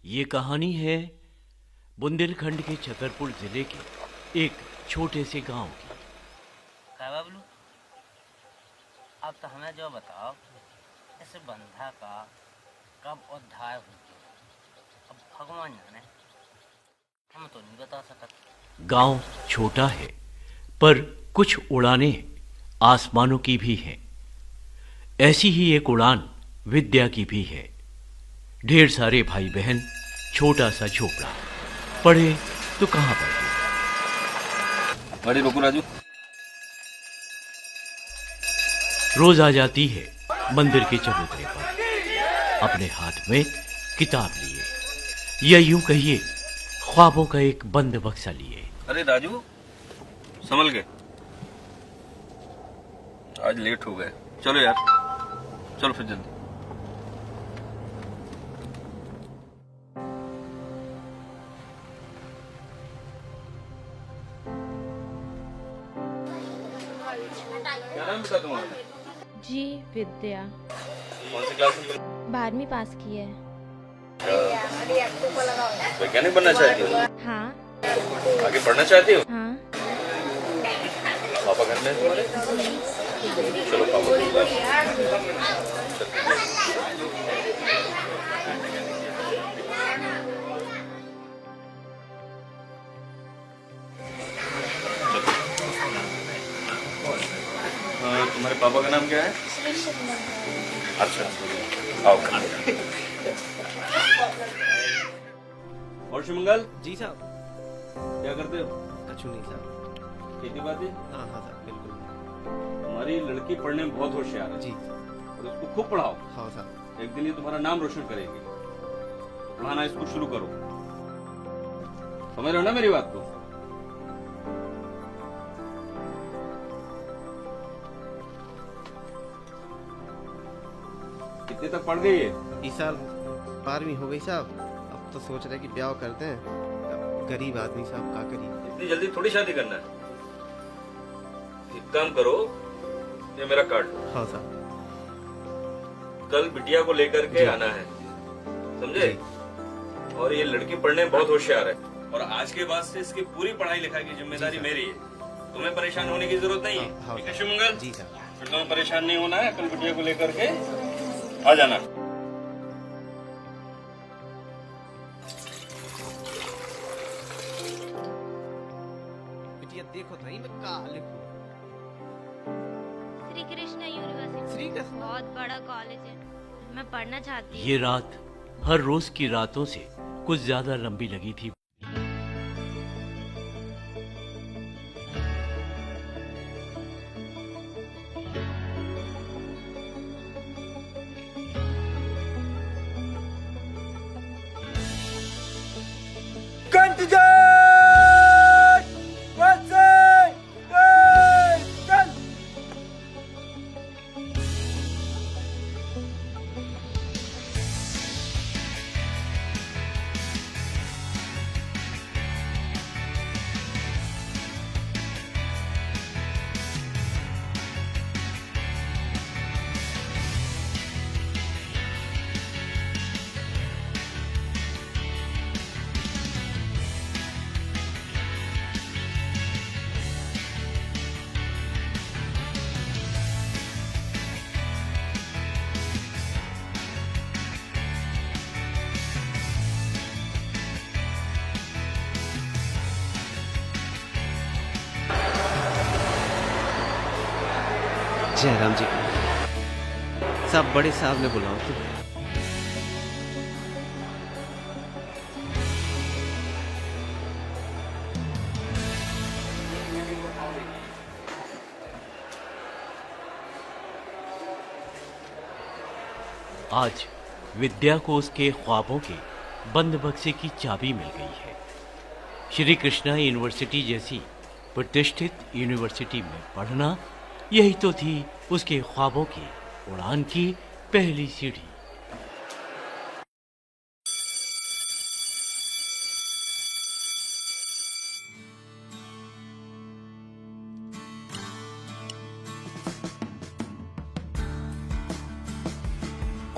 ये कहानी है बुंदेलखंड के छतरपुर जिले के एक छोटे से गांव की। क्या बबलू, अब तो हमें जो बताओ, इस बंधा का कब उद्धार हुई? अब भगवान जाने, हम तो नहीं बता सकते। गांव छोटा है पर कुछ उड़ानें आसमानों की भी हैं। ऐसी ही एक उड़ान विद्या की भी है। ढेर सारे भाई बहन, छोटा सा झोपड़ा, पढ़े तो कहाँ पढ़े। गाड़ी रोको राजू। रोज आ जाती है मंदिर के चबूतरे पर, अपने हाथ में किताब लिए, या यूं कहिए ख्वाबों का एक बंद बक्सा लिए। अरे राजू, संभल के, आज लेट हो गए। चलो यार, चलो फिर जल्दी। क्या नाम बता तुम्हारा? जी विद्या। कौन सी क्लास में? 12वीं पास की है। वैज्ञानिक बनना चाहती हो? हाँ। आगे पढ़ना चाहती हो? हाँ। पापा घर में है तुम्हारे? चलो पापा के पास। तुम्हारे पापा का नाम क्या है? अच्छा, आओ। और शिवमंगल जी साहब। क्या करते हो? कछु नहीं साहब। खेती बाती? हाँ हाँ साहब, बिल्कुल। तुम्हारी लड़की पढ़ने में बहुत होशियार है जी। और उसको खूब पढ़ाओ। हाँ साहब। एक दिन ये तुम्हारा नाम रोशन करेगी। पढ़ाना इसको शुरू करो। समझ रहे हो ना मेरी बात को? कितने तक पढ़ गई है? इस साल 12वीं हो गई साहब। अब तो सोच रहे कि ब्याह कर दें। अब गरीब आदमी साहब क्या करिए। इतनी जल्दी थोड़ी शादी करना है। एक काम करो, ये मेरा कार्ड लो। हाँ साहब। कल बिटिया को लेकर के आना है, समझे? और ये लड़की पढ़ने में बहुत होशियार है और आज के बाद से इसकी पूरी पढ़ाई लिखाई की जिम्मेदारी मेरी है। तुम्हें परेशान होने की जरूरत नहीं है। हाँ, ठीक है शिवमंगल? जी साहब। फिर तुम्हें परेशान नहीं होना है। कल बिटिया को लेकर के आ जाना। बिटिया देखो तो मैं का लिखूं। श्री कृष्णा यूनिवर्सिटी श्री कृष्ण। बहुत बड़ा कॉलेज है, मैं पढ़ना चाहती हूँ। ये रात हर रोज की रातों से कुछ ज्यादा लंबी लगी थी। जयराम जी साहब, बड़े साहब ने बुलाओ तो। आज विद्या को उसके ख्वाबों के बंद बक्से की चाबी मिल गई है। श्री कृष्णा यूनिवर्सिटी जैसी प्रतिष्ठित यूनिवर्सिटी में पढ़ना, यही तो थी उसके ख्वाबों की उड़ान की पहली सीढ़ी।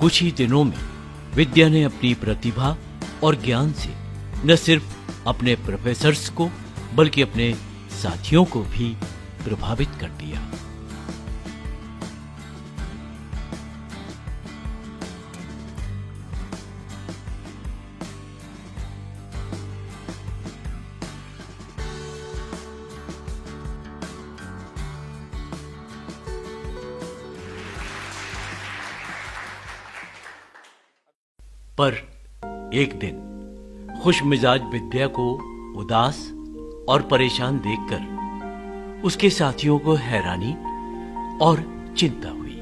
कुछ ही दिनों में विद्या ने अपनी प्रतिभा और ज्ञान से न सिर्फ अपने प्रोफेसर्स को बल्कि अपने साथियों को भी प्रभावित कर दिया। पर एक दिन खुशमिजाज विद्या को उदास और परेशान देखकर उसके साथियों को हैरानी और चिंता हुई।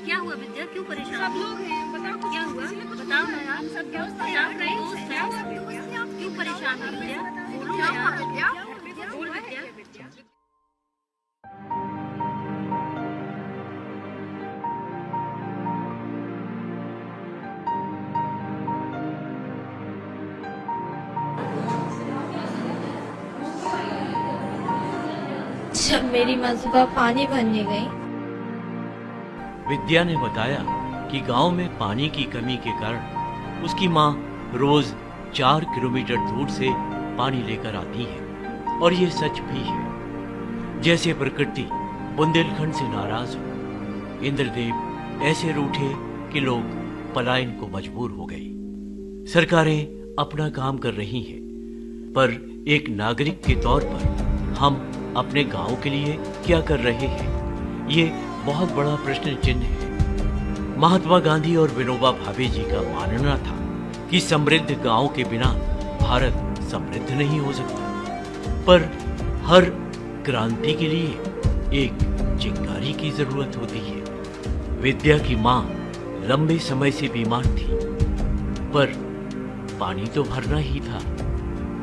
क्या हुआ विद्या, क्यों परेशान? सब लोग हैं, बताओ क्या हुआ? बताओ ना यार, सब क्या क्यों परेशान है विद्या? क्या हुआ विद्या? बोल विद्या। जब मेरी माँ सुबह पानी भरने गई, विद्या ने बताया कि गांव में पानी की कमी के कारण उसकी माँ रोज 4 किलोमीटर दूर से पानी लेकर आती है और ये सच भी है। जैसे प्रकृति बुंदेलखंड से नाराज हो, इंद्रदेव ऐसे रूठे कि लोग पलायन को मजबूर हो गए। सरकारें अपना काम कर रही हैं, पर एक नागरिक के तौर पर हम अपने गांव के लिए क्या कर रहे हैं, ये बहुत बड़ा प्रश्न चिन्ह है। महात्मा गांधी और विनोबा भावे जी का मानना था कि समृद्ध गांव के बिना भारत समृद्ध नहीं हो सकता, पर हर क्रांति के लिए एक चिंगारी की जरूरत होती है। विद्या की मां लंबे समय से बीमार थी, पर पानी तो भरना ही था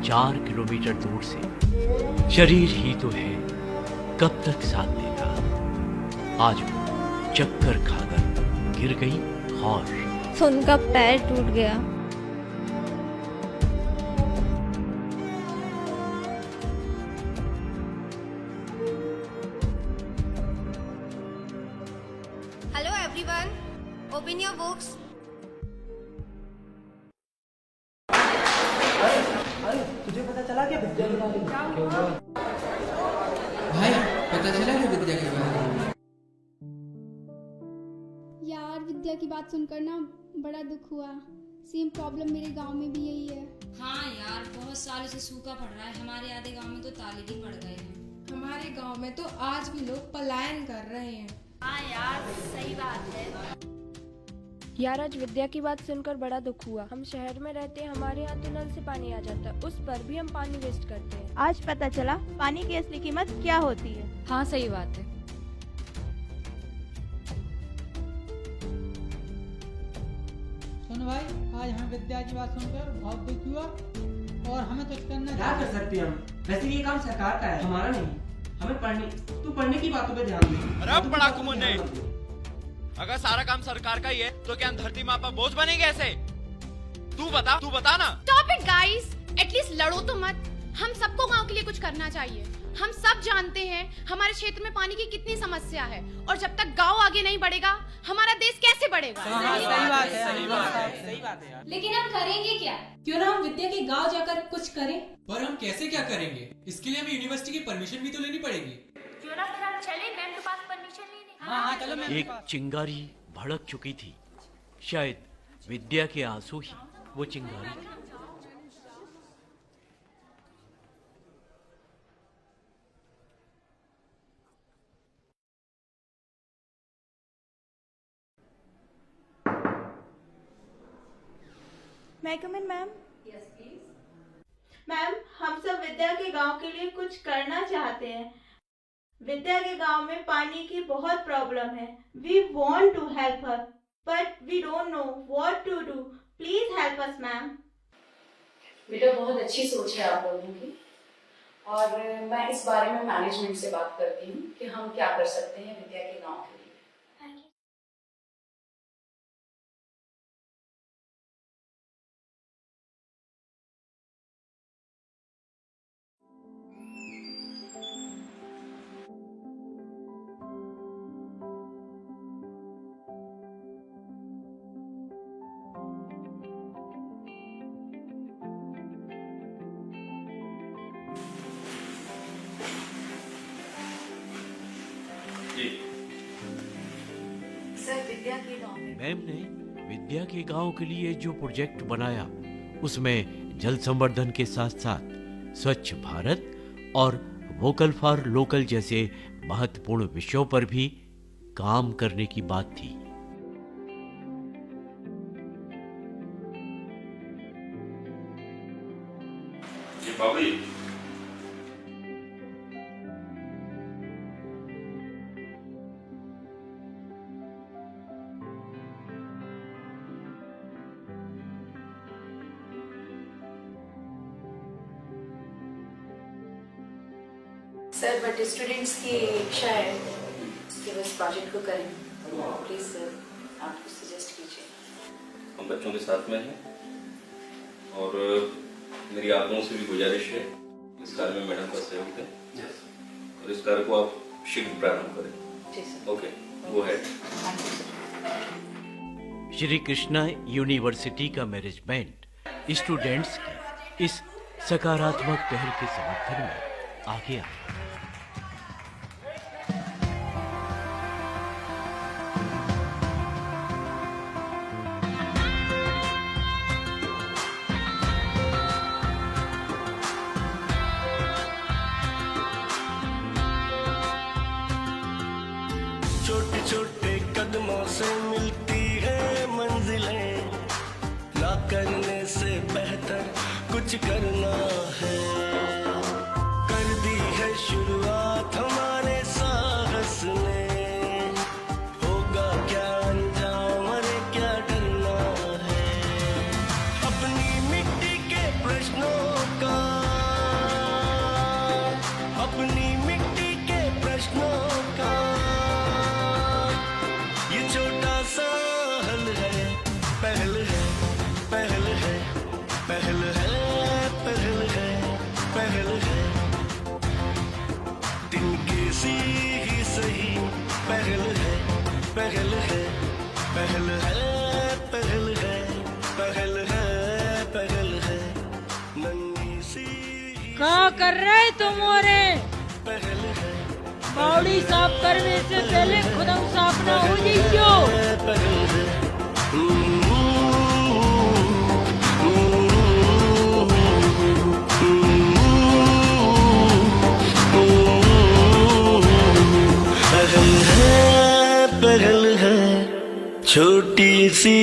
4 किलोमीटर दूर से। शरीर ही तो है, कब तक साथ देगा। आज वो चक्कर खाकर गिर गई और तो उनका पैर टूट गया। Hello everyone, open your books. भाई पता चला है विद्या के बारे में? यार विद्या की बात सुनकर ना बड़ा दुख हुआ। सेम प्रॉब्लम मेरे गांव में भी यही है। हाँ यार, बहुत सालों से सूखा पड़ रहा है। हमारे आधे गांव में तो ताले भी पड़ गए हैं। हमारे गांव में तो आज भी लोग पलायन कर रहे हैं। हाँ यार, सही बात है। यार आज विद्या की बात सुनकर बड़ा दुख हुआ। हम शहर में रहते हैं, हमारे यहाँ तो नल से पानी आ जाता है, उस पर भी हम पानी वेस्ट करते हैं। आज पता चला पानी की असली कीमत क्या होती है। हाँ सही बात है। सुन भाई, आज हमें विद्या की बात सुनकर बहुत दुख हुआ और हमें कुछ करना क्या कर सकते हैं हम? वैसे ये काम सरकार का है, हमारा नहीं। हमें तू पढ़ने की बातों पे ध्यान दे। अरे पढ़ाकू मुन्ने, अगर सारा काम सरकार का ही है तो क्या धरती माँ पर बोझ बनेंगे ऐसे? तू बता ना। Stop it guys, एटलीस्ट लड़ो तो मत। हम सबको गांव के लिए कुछ करना चाहिए। हम सब जानते हैं हमारे क्षेत्र में पानी की कितनी समस्या है, और जब तक गांव आगे नहीं बढ़ेगा हमारा देश कैसे बढ़ेगा? सही बात है यार। लेकिन हम करेंगे क्या? क्यों ना हम विद्या के गांव जाकर कुछ करें? पर हम कैसे क्या करेंगे? इसके लिए हमें यूनिवर्सिटी की परमिशन भी तो लेनी पड़ेगी। क्यों ना फिर हम चले मैम के पास परमिशन लेने? हाँ चलो मैम। एक चिंगारी भड़क चुकी थी। शायद विद्या के आंसू ही वो चिंगारी थी। May I come in ma'am? Yes please. Ma'am, हम सब विद्या के गांव के लिए कुछ करना चाहते हैं। विद्या के गांव में पानी की बहुत प्रॉब्लम है। We want to help her, but we don't know what to do. Please help us ma'am. बेटा बहुत अच्छी सोच है आप लोगों की, और मैं इस बारे में मैनेजमेंट से बात करती हूँ कि हम क्या कर सकते हैं विद्या के गांव के लिए। के गांव में। मैम ने विद्या के गांव के लिए जो प्रोजेक्ट बनाया उसमें जल संवर्धन के साथ साथ स्वच्छ भारत और वोकल फॉर लोकल जैसे महत्वपूर्ण विषयों पर भी काम करने की बात थी। जी भाभी, सर बट स्टूडेंट्स की इच्छा है कि वो इस प्रोजेक्ट को करें, प्लीज सर आप कुछ सजेस्ट कीजिए। हम बच्चों के साथ में हैं और मेरी आप लोगों से भी गुजारिश है इस कार्य में मैडम का सहयोग दें और इस कार्य को आप शीघ्र प्रारंभ करें। Okay, go ahead. Shri Krishna university का मैनेजमेंट स्टूडेंट्स की इस सकारात्मक पहल के समर्थन में आगे आया। छोटे छोटे कदमों से मिलती है मंजिलें, ना करने से बेहतर कुछ करना है। कर दी है शुरुआत हमारे साहस ने, होगा क्या अंजाम अरे क्या डरना है। अपनी मिट्टी के प्रश्नों का, अपनी मिट्टी के प्रश्नों का ये छोटा सा हल है, पहल है, पहल है, पहल है, पहल है, पहल है। दिन के सी ही सही पहल है, पहल है, पहल है, पहल है, पहल है, पहल है। नन्ही सी क्या कर रहे तुम मोरे? पहल है, बावड़ी साफ करने से पहले खुद साफ ना हो जाइयो। पहल है। पहल है, पहल है, छोटी सी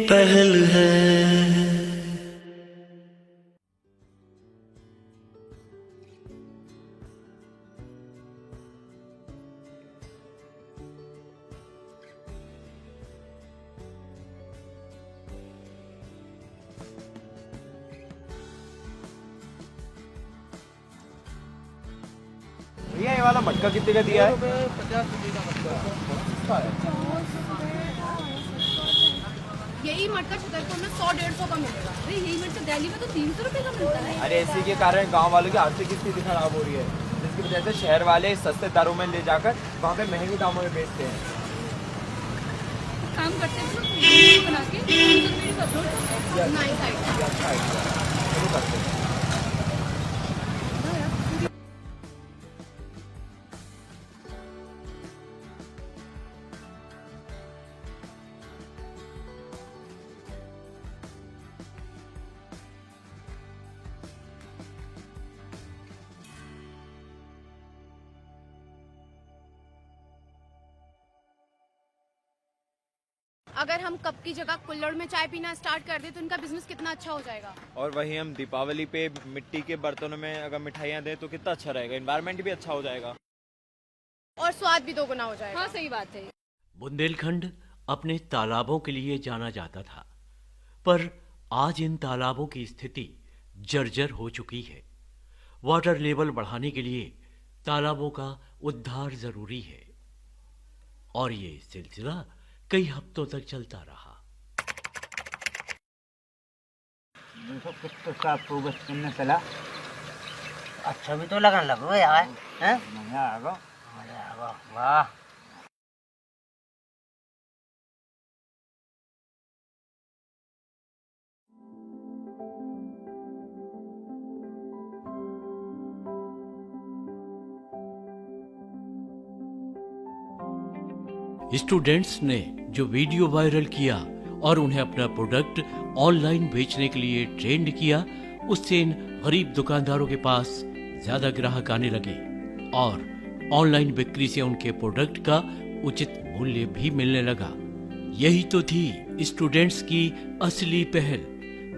पहल है। भैया ये वाला मटका कितने का दिया है? 50 रुपये का मटका। यही मटका छतरपुर में 100-150 का मिलेगा। अरे यही मटका दिल्ली में तो 300 रुपए का मिलता है। अरे इसी के कारण गांव वालों की आर्थिक स्थिति खराब हो रही है, जिसकी वजह से शहर वाले सस्ते दारों में ले जाकर वहाँ पे महंगे दामों में बेचते हैं। काम करते हैं तो वीडियो बना के वीडियो अपलोड करते हैं। Nice idea. अच्छा आइडिया, शुरू करते हैं। अगर हम कप की जगह कुल्हड़ में चाय पीना स्टार्ट कर दे तो इनका बिजनेस कितना अच्छा हो जाएगा। और वहीं हम दीपावली पे मिट्टी के बर्तनों में अगर मिठाइयाँ दें तो कितना अच्छा रहेगा, एनवायरनमेंट भी अच्छा हो जाएगा और स्वाद भी दोगुना हो जाएगा। हाँ सही बात है। बुंदेलखंड अपने तालाबों के लिए जाना जाता था, पर आज इन तालाबों की स्थिति जर्जर हो चुकी है। वाटर लेवल बढ़ाने के लिए तालाबों का उद्धार जरूरी है और ये सिलसिला कई हफ्तों तक चलता रहा। चला अच्छा भी तो लगन लगो यार, हैं? मजा आएगा, मजा आएगा। वाह स्टूडेंट्स ने जो वीडियो वायरल किया और उन्हें अपना प्रोडक्ट ऑनलाइन बेचने के लिए ट्रेंड किया, उससे इन गरीब दुकानदारों के पास ज्यादा ग्राहक आने लगे और ऑनलाइन बिक्री से उनके प्रोडक्ट का उचित मूल्य भी मिलने लगा। यही तो थी स्टूडेंट्स की असली पहल,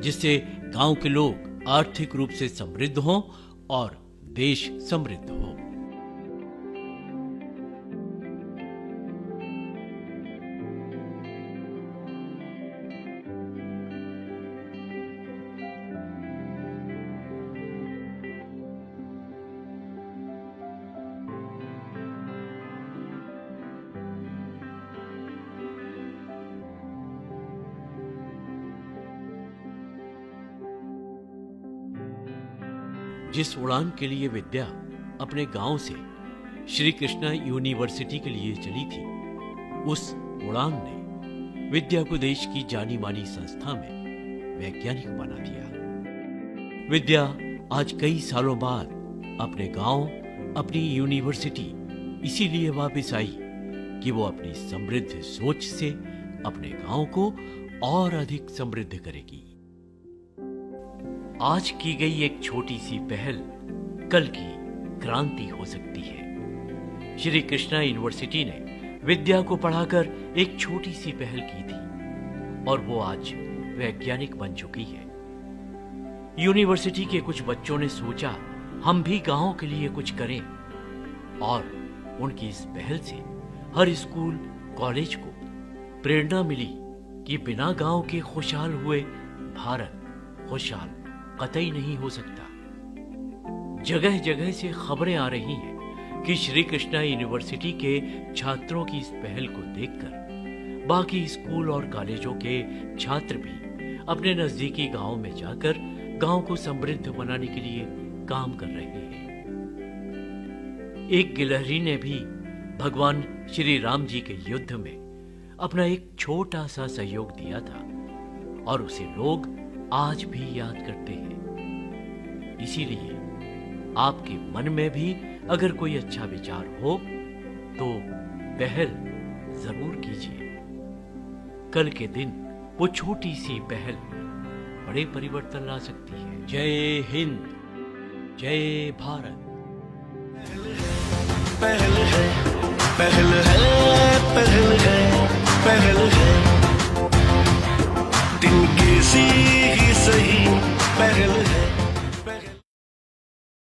जिससे गांव के लोग आर्थिक रूप से समृद्ध हों और देश समृद्ध हो। जिस उड़ान के लिए विद्या अपने गांव से श्री कृष्णा यूनिवर्सिटी के लिए चली थी, उस उड़ान ने विद्या को देश की जानी मानी संस्था में वैज्ञानिक बना दिया। विद्या आज कई सालों बाद अपने गांव, अपनी यूनिवर्सिटी इसीलिए वापस आई कि वो अपनी समृद्ध सोच से अपने गांव को और अधिक समृद्ध करेगी। आज की गई एक छोटी सी पहल कल की क्रांति हो सकती है। श्री कृष्णा यूनिवर्सिटी ने विद्या को पढ़ाकर एक छोटी सी पहल की थी और वो आज वैज्ञानिक बन चुकी है। यूनिवर्सिटी के कुछ बच्चों ने सोचा हम भी गांव के लिए कुछ करें और उनकी इस पहल से हर स्कूल, कॉलेज को प्रेरणा मिली कि बिना गांव के खुशहाल हुए भारत खुशहाल कतई नहीं हो सकता। जगह जगह से खबरें आ रही हैं कि श्री कृष्णा यूनिवर्सिटी के छात्रों की इस पहल को देखकर बाकी स्कूल और कॉलेजों के छात्र भी अपने नजदीकी गांव में जाकर गांव को समृद्ध बनाने के लिए काम कर रहे हैं। एक गिलहरी ने भी भगवान श्री राम जी के युद्ध में अपना एक छोटा सा सहयोग दिया था और उसे लोग आज भी याद करते हैं। इसीलिए आपके मन में भी अगर कोई अच्छा विचार हो तो पहल जरूर कीजिए। कल के दिन वो छोटी सी पहल बड़े परिवर्तन ला सकती है। जय हिंद, जय भारत। पहल है, पहल है, पहल है।